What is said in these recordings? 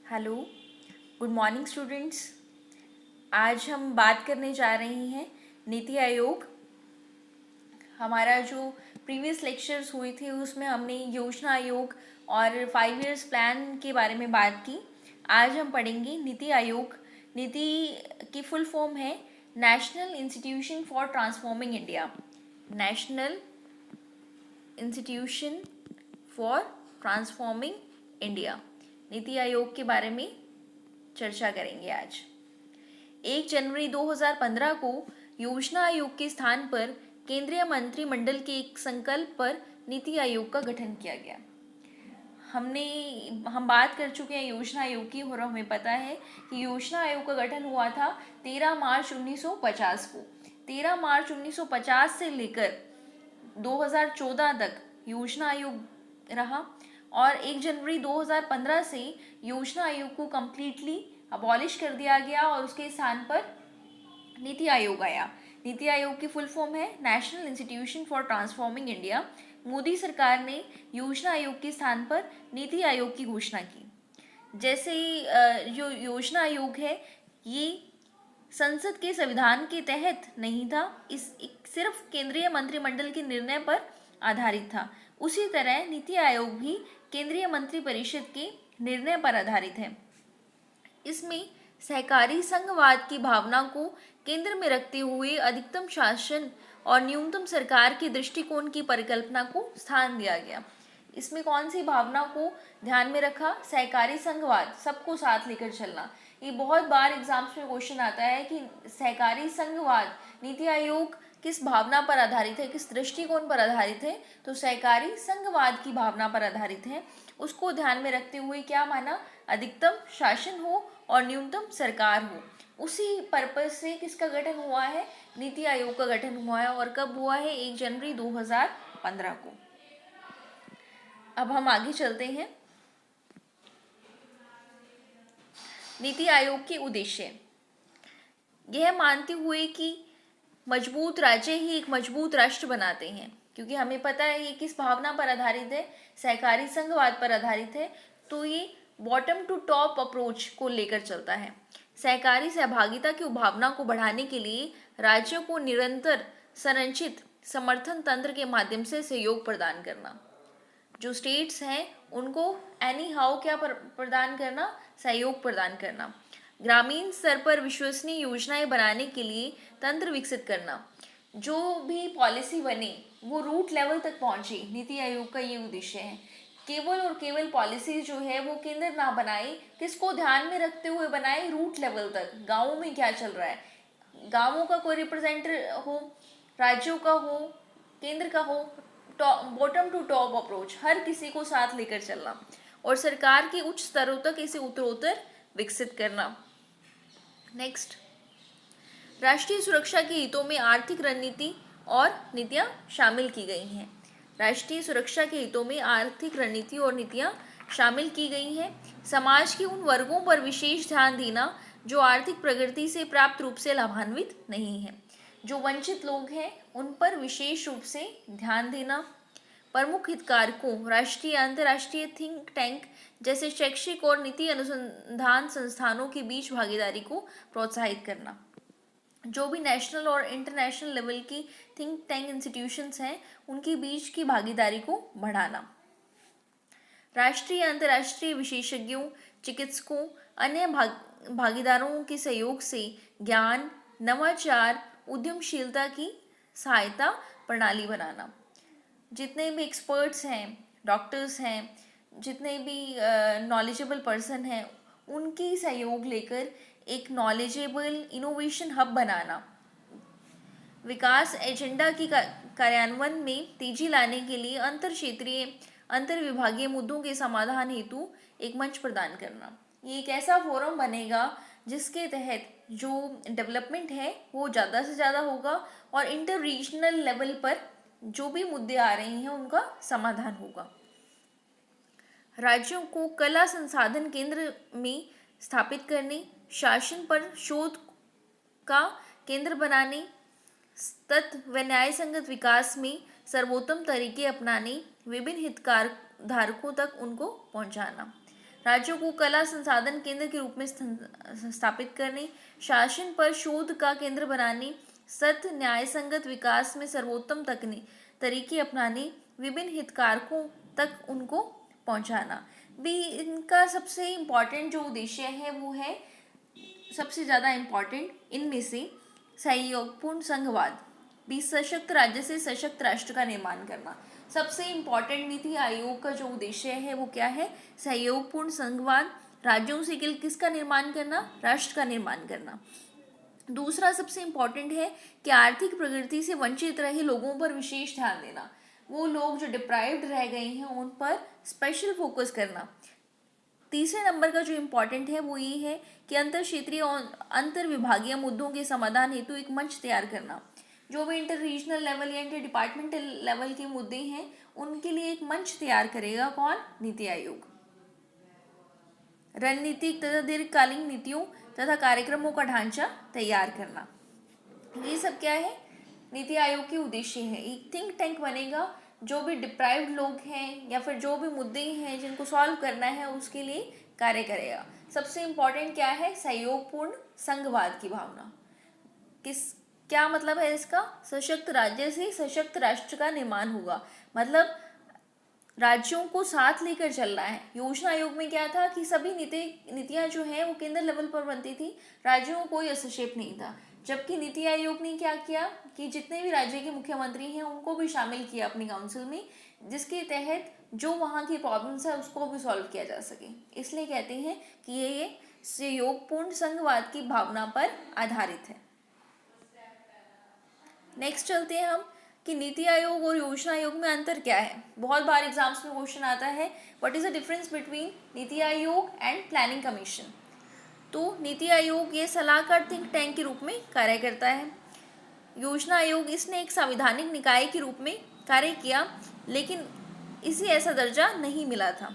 Hello, good morning students. आज हम बात करने जा रहे हैं नीति आयोग। हमारा जो प्रीवियस लेक्चर्स हुए थे उसमें हमने योजना आयोग और 5 इयर्स प्लान के बारे में बात की। आज हम पढ़ेंगे नीति आयोग। नीति की फुल फॉर्म है national institution for transforming India. National institution for transforming India. NITI Aayog के बारे में चर्चा करेंगे आज। 1 जनवरी 2015 को योजना आयोग के स्थान पर केंद्रीय मंत्रिमंडल के एक संकल्प पर नीति आयोग का गठन किया गया। हम बात कर चुके हैं योजना आयोग की और हमें पता है कि योजना आयोग का गठन हुआ था 13 मार्च 1950 को। 13 मार्च 1950 से लेकर 2014 तक योजना आयोग रहा और 1 जनवरी 2015 से योजना आयोग को कम्प्लीटली अबॉलिश कर दिया गया और उसके स्थान पर नीति आयोग आया। नीति आयोग की फुल फॉर्म है national institution for transforming India. Modi सरकार ने योजना आयोग के स्थान पर नीति आयोग की घोषणा की। जैसे जो योजना आयोग है ये संसद के संविधान के तहत नहीं था, सिर्फ केंद्रीय मंत्रिमंडल के निर्णय पर आधारित था। उसी तरह नीति आयोग भी केंद्रीय मंत्रिपरिषद के निर्णय पर आधारित है। इसमें सहकारी संघवाद की भावना को केंद्र में रखते हुए अधिकतम शासन और न्यूनतम सरकार के दृष्टिकोण की परिकल्पना को स्थान दिया गया। इसमें कौन सी भावना को ध्यान में रखा? सहकारी संघवाद, सबको साथ लेकर चलना। ये बहुत बार एग्जाम्स में क्वेश्चन आता है कि सहकारी संघवाद नीति आयोग किस भावना पर आधारित है, किस दृष्टिकोण पर आधारित है? तो सहकारी संघवाद की भावना पर आधारित है। उसको ध्यान में रखते हुए क्या माना? अधिकतम शासन हो और न्यूनतम सरकार हो। उसी पर्पज से किसका गठन हुआ है? नीति आयोग का गठन हुआ है। और कब हुआ है? 1 जनवरी 2015 को। अब हम आगे चलते हैं। नीति आयोग के उद्देश्य, यह मानते हुए कि मजबूत राज्य ही एक मजबूत राष्ट्र बनाते हैं, क्योंकि हमें पता है ये किस भावना पर आधारित है? सहकारी संघवाद पर आधारित है। तो ये बॉटम टू टॉप अप्रोच को लेकर चलता है। सहकारी सहभागिता की भावना को बढ़ाने के लिए राज्यों को निरंतर संरचित समर्थन तंत्र के माध्यम से सहयोग प्रदान करना। जो स्टेट्स हैं उनको एनी हाउ क्या प्रदान करना? सहयोग प्रदान करना। ग्रामीण स्तर पर विश्वसनीय योजनाएं बनाने के लिए तंत्र विकसित करना। जो भी पॉलिसी बने वो रूट लेवल तक पहुंचे। नीति आयोग का ये उद्देश्य है। केवल और केवल पॉलिसी जो है वो केंद्र ना बनाए, किसको ध्यान में रखते हुए बनाए? रूट लेवल तक। गाँवों में क्या चल रहा है, गाँवों का कोई रिप्रेजेंटेटिव हो, राज्यों का हो, केंद्र का हो, बॉटम टू टॉप अप्रोच, हर किसी को साथ लेकर चलना और सरकार के उच्च स्तरों तक इसे उत्तरोत्तर विकसित करना। नेक्स्ट, राष्ट्रीय सुरक्षा के हितों में आर्थिक रणनीति और नीतियां शामिल की गई हैं। राष्ट्रीय सुरक्षा के हितों में आर्थिक रणनीति और नीतियां शामिल की गई हैं। समाज के उन वर्गों पर विशेष ध्यान देना जो आर्थिक प्रगति से प्राप्त रूप से लाभान्वित नहीं है। जो वंचित लोग हैं उन पर विशेष रूप से ध्यान देना। प्रमुख हितधारकों, राष्ट्रीय अंतर्राष्ट्रीय थिंक टैंक जैसे शैक्षिक और नीति अनुसंधान संस्थानों के बीच भागीदारी को प्रोत्साहित करना। जो भी नेशनल और इंटरनेशनल लेवल की थिंक टैंक इंस्टीट्यूशंस हैं उनके बीच की भागीदारी को बढ़ाना। राष्ट्रीय अंतर्राष्ट्रीय विशेषज्ञों, चिकित्सकों, अन्य भागीदारों के सहयोग से ज्ञान, नवाचार, उद्यमशीलता की सहायता प्रणाली बनाना। जितने भी एक्सपर्ट्स हैं, डॉक्टर्स हैं, जितने भी नॉलेजेबल पर्सन हैं उनकी सहयोग लेकर एक नॉलेजेबल इनोवेशन हब बनाना। विकास एजेंडा की कार्यान्वयन में तेजी लाने के लिए अंतर क्षेत्रीय, अंतर विभागीय मुद्दों के समाधान हेतु एक मंच प्रदान करना। ये एक ऐसा फोरम बनेगा जिसके तहत जो डेवलपमेंट है वो ज़्यादा से ज़्यादा होगा और इंटर रीजनल लेवल पर जो भी मुद्दे आ रहे हैं उनका समाधान होगा। राज्यों को कला संसाधन केंद्र में स्थापित करने, शासन पर शोध का केंद्र बनाने, तत्व व न्याय संगत विकास में सर्वोत्तम तरीके अपनाने, विभिन्न हितधारकों तक उनको पहुंचाना। राज्यों को कला संसाधन केंद्र के रूप में स्थापित करने, शासन पर शोध का केंद्र बनाने, सत्य न्याय संगत विकास में सर्वोत्तम तरीके अपनाने, विभिन्न हितधारकों तक उनको पहुंचाना। भी इनका सबसे इम्पॉर्टेंट जो उद्देश्य है वो है, सबसे ज़्यादा इम्पॉर्टेंट इनमें से सहयोगपूर्ण संघवाद, भी सशक्त राज्य से सशक्त राष्ट्र का निर्माण करना। सबसे इम्पॉर्टेंट नीति आयोग का जो उद्देश्य है वो क्या है? सहयोगपूर्ण संघवाद, राज्यों से किसका निर्माण करना? राष्ट्र का निर्माण करना। दूसरा सबसे इम्पॉर्टेंट है कि आर्थिक प्रगति से वंचित रहे लोगों पर विशेष ध्यान देना, वो लोग जो डिप्राइव्ड रह गए हैं उन पर स्पेशल फोकस करना। तीसरे नंबर का जो इम्पॉर्टेंट है वो ये है कि अंतर क्षेत्रीय और अंतर विभागीय मुद्दों के समाधान हेतु एक मंच तैयार करना। जो भी इंटर रीजनल लेवल या इंटर डिपार्टमेंटल लेवल के मुद्दे हैं उनके लिए एक मंच तैयार करेगा कौन? नीति आयोग। रणनीतिक तथा दीर्घकालीन नीतियों तथा कार्यक्रमों का ढांचा तैयार करना, ये सब क्या है? नीति आयोग के उद्देश्य है। एक थिंक टैंक बनेगा, जो भी डिप्राइव्ड लोग हैं या फिर जो भी मुद्दे हैं जिनको सॉल्व करना है उसके लिए कार्य करेगा। सबसे इम्पोर्टेंट क्या है? सहयोगपूर्ण संघवाद की भावना। क्या मतलब है इसका? सशक्त राज्य से सशक्त राष्ट्र का निर्माण होगा, मतलब राज्यों को साथ लेकर चलना है। योजना आयोग में क्या था कि सभी नीतियां जो है वो केंद्र लेवल पर बनती थी, राज्यों को कोई हस्तक्षेप नहीं था। जबकि नीति आयोग ने क्या किया कि जितने भी राज्य के मुख्यमंत्री हैं उनको भी शामिल किया अपनी काउंसिल में, जिसके तहत जो वहाँ की प्रॉब्लम्स है उसको भी सॉल्व किया जा सके। इसलिए कहते हैं कि ये सहयोगपूर्ण संघवाद की भावना पर आधारित है। नेक्स्ट चलते हैं हम कि नीति आयोग और योजना आयोग में अंतर क्या है। बहुत बार एग्जाम्स में क्वेश्चन आता है, what is the difference between NITI Aayog and planning commission. तो नीति आयोग ये सलाहकार थिंक टैंक के रूप में कार्य करता है। योजना आयोग इसने एक संवैधानिक निकाय के रूप में कार्य किया, लेकिन इसे ऐसा दर्जा नहीं मिला था।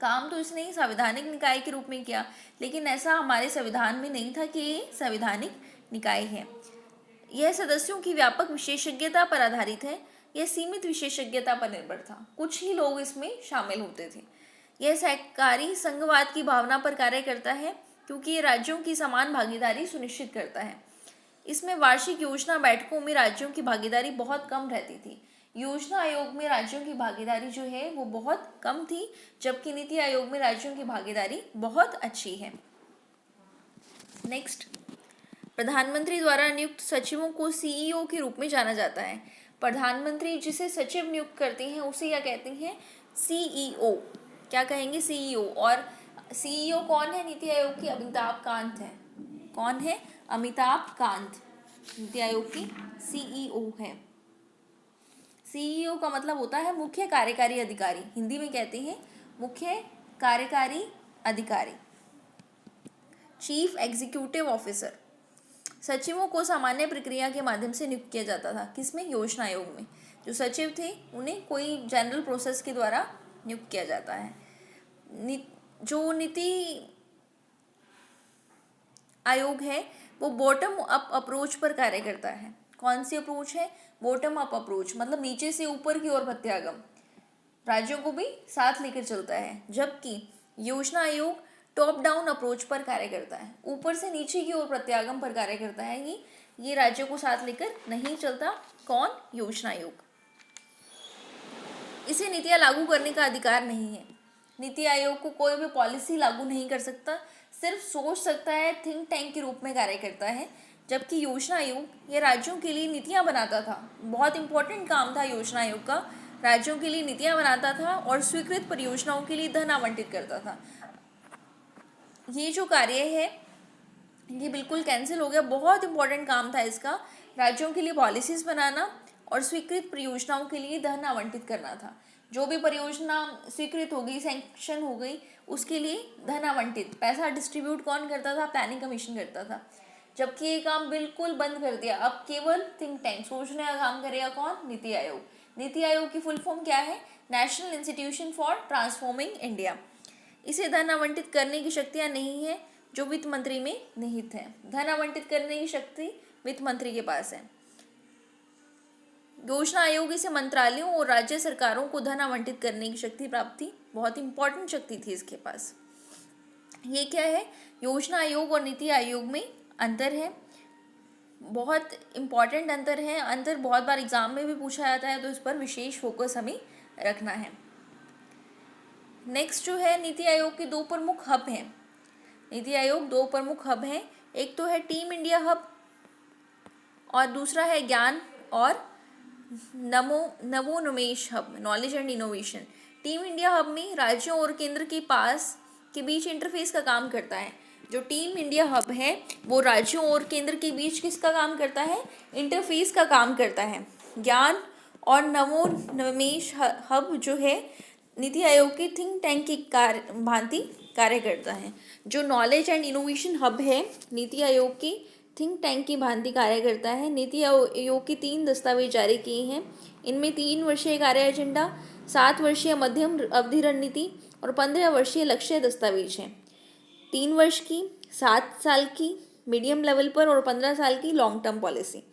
काम तो इसने संवैधानिक निकाय के रूप में किया, लेकिन ऐसा हमारे संविधान में नहीं था कि ये संवैधानिक निकाय है। यह सदस्यों की व्यापक विशेषज्ञता पर आधारित है। यह सीमित विशेषज्ञता पर निर्भर था, कुछ ही लोग इसमें शामिल होते थे। यह सहकारी संघवाद की भावना पर कार्य करता है, क्योंकि ये राज्यों की समान भागीदारी सुनिश्चित करता है। इसमें वार्षिक योजना बैठकों में राज्यों की भागीदारी बहुत कम रहती थी। योजना आयोग में राज्यों की भागीदारी जो है वो बहुत कम थी, जबकि नीति आयोग में राज्यों की भागीदारी बहुत अच्छी है। नेक्स्ट, प्रधानमंत्री द्वारा नियुक्त सचिवों को सीईओ के रूप में जाना जाता है। प्रधानमंत्री जिसे सचिव नियुक्त करते हैं उसे क्या कहते हैं? सीईओ। क्या कहेंगे? सीईओ। और सीईओ कौन है नीति आयोग की? अमिताभ कांत है। कौन है? अमिताभ कांत नीति आयोग की सीईओ है। सीईओ का मतलब होता है मुख्य कार्यकारी अधिकारी, हिंदी में कहते हैं मुख्य कार्यकारी अधिकारी, चीफ एग्जीक्यूटिव ऑफिसर। सचिवों को सामान्य प्रक्रिया के माध्यम से नियुक्त किया जाता था। किसमें? योजना आयोग में। जो सचिव थे उन्हें कोई जनरल प्रोसेस के द्वारा नियुक्त किया जाता है। जो नीति आयोग है वो बॉटम अप अप्रोच पर कार्य करता है। कौन सी अप्रोच है? बॉटम अप अप्रोच, मतलब नीचे से ऊपर की ओर प्रत्यागम, राज्यों को भी साथ लेकर चलता है। जबकि योजना आयोग टॉप डाउन अप्रोच पर कार्य करता है, ऊपर से नीचे की ओर प्रत्यागम पर कार्य करता है। ये राज्यों को साथ लेकर नहीं चलता। कौन? योजना आयोग। इसे नीतियां लागू करने का अधिकार नहीं है। नीति आयोग को कोई भी पॉलिसी लागू नहीं कर सकता, सिर्फ सोच सकता है, थिंक टैंक के रूप में कार्य करता है। जबकि योजना आयोग ये राज्यों के लिए नीतियां बनाता था। बहुत इंपॉर्टेंट काम था योजना आयोग का, राज्यों के लिए नीतियां बनाता था और स्वीकृत परियोजनाओं के लिए धन आवंटित करता था। ये जो कार्य है ये बिल्कुल कैंसिल हो गया। बहुत इंपॉर्टेंट काम था इसका, राज्यों के लिए पॉलिसीज बनाना और स्वीकृत परियोजनाओं के लिए धन आवंटित करना था। जो भी परियोजना स्वीकृत हो गई, सैंक्शन हो गई, उसके लिए धन आवंटित, पैसा डिस्ट्रीब्यूट कौन करता था? प्लानिंग कमीशन करता था। जबकि ये काम बिल्कुल बंद कर दिया। अब केवल थिंक टैंक सोचने का काम करेगा कौन? नीति आयोग। नीति आयोग की फुल फॉर्म क्या है? National institution for transforming India. इसे धन आवंटित करने की शक्तियां नहीं है जो वित्त मंत्री में निहित है। धन आवंटित करने की शक्ति वित्त मंत्री के पास है। योजना आयोग इसे मंत्रालयों और राज्य सरकारों को धन आवंटित करने की शक्ति प्राप्त थी, बहुत इंपॉर्टेंट शक्ति थी इसके पास। ये क्या है, योजना आयोग और नीति आयोग में अंतर है, बहुत इंपॉर्टेंट अंतर है। अंतर बहुत बार एग्जाम में भी पूछा जाता है, तो इस पर विशेष फोकस हमें रखना है। नेक्स्ट जो है, नीति आयोग के दो प्रमुख हब हैं। नीति आयोग दो प्रमुख हब हैं, एक तो है टीम इंडिया हब और दूसरा है ज्ञान और नवोन्मेष hub, knowledge and innovation. Team India hub में राज्यों और केंद्र के बीच इंटरफेस का काम करता है। जो टीम इंडिया हब है वो राज्यों और केंद्र के बीच किसका काम करता है, इंटरफेस का काम करता है। ज्ञान और नवोन्मेष हब जो है नीति आयोग के थिंक टैंक की भांति कार्य करता है। जो नॉलेज एंड इनोवेशन हब है नीति आयोग की थिंक टैंक की भांति कार्य करता है। नीति आयोग की 3 दस्तावेज जारी किए हैं। इनमें 3 वर्षीय कार्य एजेंडा, 7 वर्षीय मध्यम अवधि रणनीति और 15 वर्षीय लक्ष्य दस्तावेज हैं। 3 वर्ष की, 7 साल की मीडियम लेवल पर और 15 साल की लॉन्ग टर्म पॉलिसी।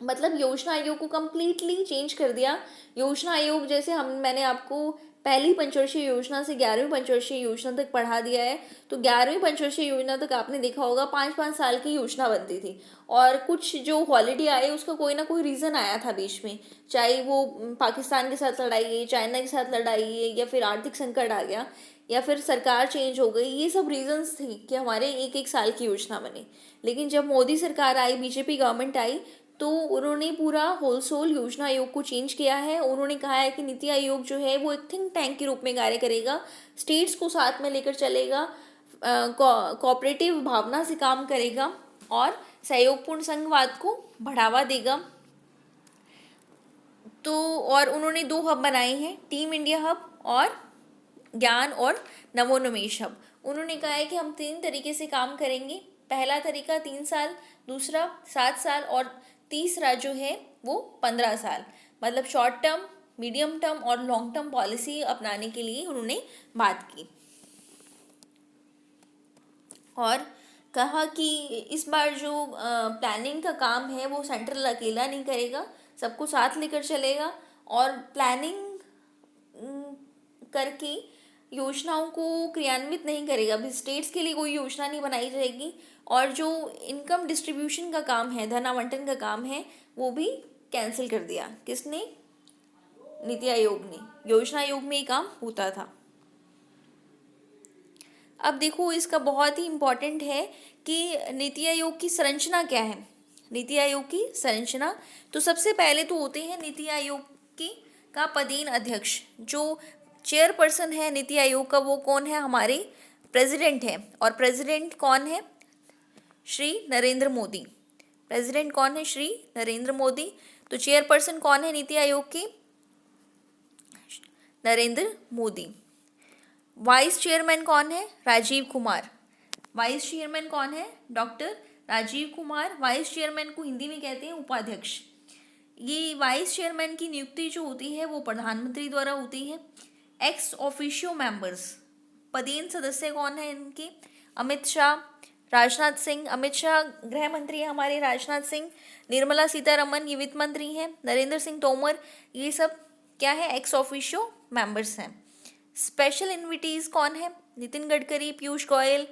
मतलब योजना आयोग को कम्प्लीटली चेंज कर दिया। योजना आयोग जैसे मैंने आपको पहली पंचवर्षीय योजना से 11वीं पंचवर्षीय योजना तक पढ़ा दिया है, तो 11वीं पंचवर्षीय योजना तक आपने देखा होगा 5-5 साल की योजना बनती थी, और कुछ जो हॉलिडे आए उसका कोई ना कोई रीज़न आया था बीच में, चाहे वो पाकिस्तान के साथ लड़ाई है, चाइना के साथ लड़ाई है, या फिर आर्थिक संकट आ गया, या फिर सरकार चेंज हो गई। ये सब रीजंस थे कि हमारे एक एक साल की योजना बनी। लेकिन जब मोदी सरकार आई, बीजेपी गवर्नमेंट आई, तो उन्होंने पूरा होलसोल योजना आयोग को चेंज किया है। उन्होंने कहा है कि नीति आयोग जो है वो एक थिंक टैंक के रूप में कार्य करेगा, स्टेट्स को साथ में लेकर चलेगा, कोऑपरेटिव भावना से काम करेगा और सहयोगपूर्ण संघवाद को बढ़ावा देगा। तो और उन्होंने 2 हब बनाए हैं, टीम इंडिया हब और ज्ञान और नवोन्मेष हब। उन्होंने कहा है कि हम 3 तरीके से काम करेंगे। पहला तरीका 3 साल, दूसरा 7 साल और तीसरा जो है वो 15 साल। मतलब शॉर्ट टर्म, मीडियम टर्म और लॉन्ग टर्म पॉलिसी अपनाने के लिए उन्होंने बात की और कहा कि इस बार जो प्लानिंग का काम है वो सेंट्रल अकेला नहीं करेगा, सबको साथ लेकर चलेगा और प्लानिंग करके योजनाओं को क्रियान्वित नहीं करेगा। अभी स्टेट्स के लिए कोई योजना नहीं बनाई जाएगी और जो इनकम डिस्ट्रीब्यूशन का काम है, धन आवंटन का काम है, वो भी कैंसिल कर दिया। किसने? नीति आयोग ने। योजना आयोग में ये काम होता था। अब देखो, इसका बहुत ही इम्पोर्टेंट है कि नीति आयोग की संरचना क्या है। नीति आयोग की संरचना, तो सबसे पहले तो होते हैं नीति आयोग की का पदेन अध्यक्ष। जो चेयरपर्सन है नीति आयोग का वो कौन है? हमारे प्रेसिडेंट है। और प्रेसिडेंट कौन है? श्री नरेंद्र मोदी। प्रेसिडेंट कौन है? श्री नरेंद्र मोदी। तो चेयरपर्सन कौन है नीति आयोग की? नरेंद्र मोदी। वाइस चेयरमैन कौन है? राजीव कुमार। वाइस चेयरमैन कौन है? Doctor Rajiv Kumar. Vice chairman को हिंदी में कहते हैं उपाध्यक्ष। ये वाइस चेयरमैन की नियुक्ति जो होती है वो प्रधानमंत्री द्वारा होती है। एक्स ऑफिशियो मेंबर्स, पदेन सदस्य कौन है इनके? अमित शाह, राजनाथ सिंह। अमित शाह गृह मंत्री है हमारे, राजनाथ सिंह, निर्मला सीतारमन ये वित्त मंत्री हैं, नरेंद्र सिंह तोमर, ये सब क्या है? एक्स ऑफिशियो मेंबर्स हैं। स्पेशल इन्विटीज कौन है? Nitin Gadkari, Piyush Goyal,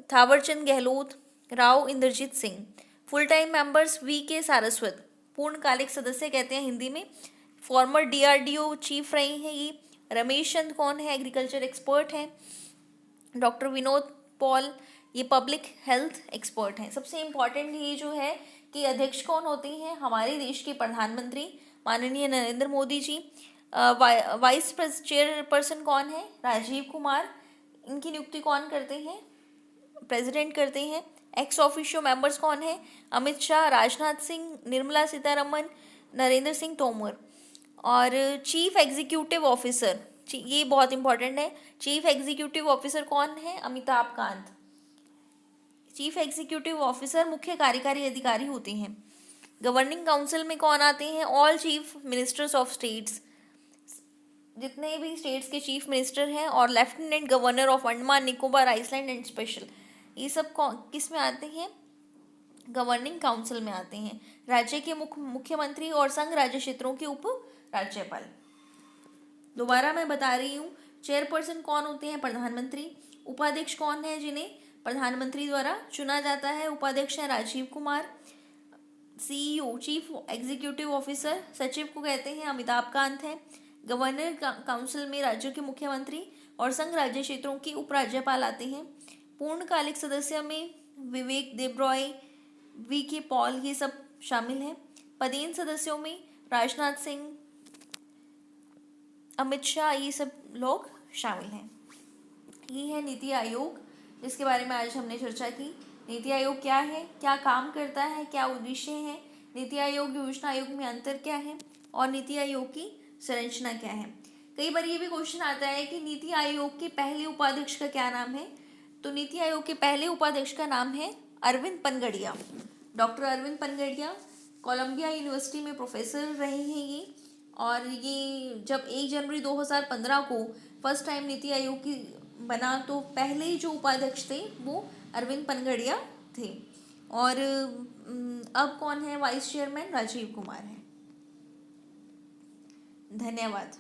Thawarchand Gehlot, Rao Inderjit Singh. Full time members V K Saraswat, पूर्णकालिक सदस्य कहते हैं हिंदी में, फॉर्मर डीआरडीओ चीफ रहे हैं ये। रमेश चंद कौन है? एग्रीकल्चर एक्सपर्ट हैं। डॉक्टर विनोद पॉल ये पब्लिक हेल्थ एक्सपर्ट हैं। सबसे इम्पॉर्टेंट ये जो है कि अध्यक्ष कौन होते हैं? हमारे देश के प्रधानमंत्री माननीय नरेंद्र मोदी जी। वाइस चेयरपर्सन कौन है? राजीव कुमार। इनकी नियुक्ति कौन करते हैं? प्रेसिडेंट करते हैं। एक्स ऑफिशियो मेंबर्स कौन है? अमित शाह, राजनाथ सिंह, निर्मला सीतारमन, नरेंद्र सिंह तोमर। और चीफ एग्जीक्यूटिव ऑफिसर, ये बहुत इंपॉर्टेंट है, चीफ एग्जीक्यूटिव ऑफिसर कौन है? Amitabh Kant. Chief executive officer मुख्य कार्यकारी अधिकारी होते हैं। गवर्निंग काउंसिल में कौन आते हैं? All chief ministers of states, जितने भी स्टेट्स के चीफ मिनिस्टर हैं, और lieutenant governor of Andaman Nicobar island and special, ये सब किस में आते हैं? गवर्निंग काउंसिल में आते हैं। राज्य के मुख्यमंत्री और संघ राज्य क्षेत्रों के उप राज्यपाल। दोबारा मैं बता रही हूँ, चेयरपर्सन कौन होते हैं? प्रधानमंत्री। उपाध्यक्ष कौन है जिन्हें प्रधानमंत्री द्वारा चुना जाता है? उपाध्यक्ष है Rajiv Kumar. CEO chief executive officer, सचिव को कहते हैं अमिताभ कांत है। गवर्नर काउंसिल में राज्यों के मुख्यमंत्री और संघ राज्य क्षेत्रों के उपराज्यपाल आते हैं। पूर्णकालिक सदस्य में विवेक देबरॉय, वी के पॉल, ये सब शामिल हैं। पदेन सदस्यों में राजनाथ सिंह, अमित शाह, ये सब लोग शामिल हैं। ये है नीति आयोग, जिसके बारे में आज हमने चर्चा की। नीति आयोग क्या है, क्या काम करता है, क्या उद्देश्य है, नीति आयोग योजना आयोग में अंतर क्या है, और नीति आयोग की संरचना क्या है। कई बार ये भी क्वेश्चन आता है कि नीति आयोग के पहले उपाध्यक्ष का क्या नाम है। तो नीति आयोग के पहले उपाध्यक्ष का नाम है Arvind Panagariya. Doctor Arvind Panagariya Columbia University में प्रोफेसर रहे हैं ये, और ये जब 1 जनवरी 2015 को फर्स्ट टाइम नीति आयोग की बना, तो पहले ही जो उपाध्यक्ष थे वो अरविंद पनगड़िया थे। और अब कौन है वाइस चेयरमैन? राजीव कुमार है। धन्यवाद।